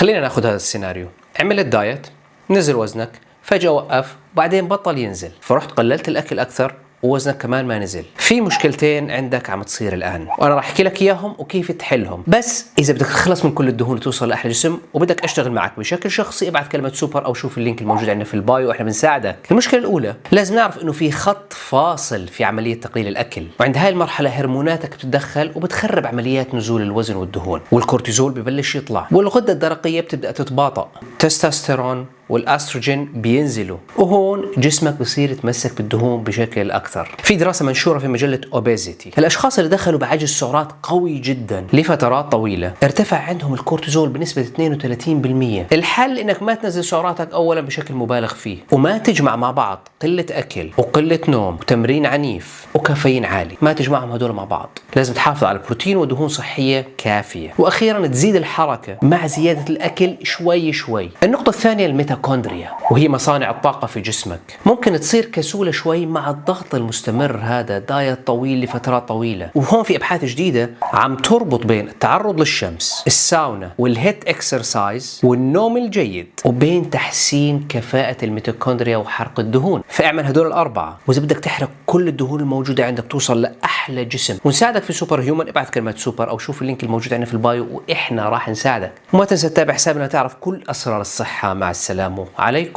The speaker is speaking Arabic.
خلينا ناخذ هذا السيناريو. عملت دايت، نزل وزنك، فجأة وقف، بعدين بطل ينزل، فرحت قللت الأكل أكثر ووزنك كمان ما نزل. في مشكلتين عندك عم تصير الآن، وأنا راح أحكي لك إياهم وكيف تحلهم. بس إذا بدك تخلص من كل الدهون وتوصل لأحلى جسم وبدك أشتغل معك بشكل شخصي، ابعث كلمة سوبر أو شوف اللينك الموجود عندنا في البايو وإحنا بنساعدك. المشكلة الأولى، لازم نعرف إنه في خط فاصل في عملية تقليل الأكل، وعند هاي المرحلة هرموناتك بتتدخل وبتخرب عمليات نزول الوزن والدهون، والكورتيزول ببلش يطلع، والغدة الدرقية بتبدأ تتباطأ، التستوستيرون والاستروجين بينزلوا، وهون جسمك بصير يتمسك بالدهون بشكل اكثر. في دراسه منشوره في مجله اوبيزيتي، الاشخاص اللي دخلوا بعجز سعرات قوي جدا لفترات طويله ارتفع عندهم الكورتيزول بنسبه 32%. الحل انك ما تنزل سعراتك اولا بشكل مبالغ فيه، وما تجمع مع بعض قله اكل وقله نوم وتمرين عنيف وكافيين عالي، ما تجمعهم هدول مع بعض. لازم تحافظ على بروتين ودهون صحيه كافيه، واخيرا تزيد الحركه مع زياده الاكل شوي شوي. النقطه الثانيه الميتوكوندريا، وهي مصانع الطاقة في جسمك. ممكن تصير كسولة شوي مع الضغط المستمر، هذا دايت طويل لفترات طويلة. وهون في أبحاث جديدة عم تربط بين التعرض للشمس، الساونا والهيت اكسرسايز والنوم الجيد، وبين تحسين كفاءة الميتوكوندريا وحرق الدهون. فاعمل هدول الأربعة، وإذا بدك تحرق كل الدهون الموجودة عندك توصل لأحلى جسم ونساعدك في سوبر هيومن، ابعث كلمة سوبر أو شوف اللينك الموجود عندنا في البايو وإحنا راح نساعدك. وما تنسى تتابع حسابنا تعرف كل أسرار الصحة. مع السلامة عليكم.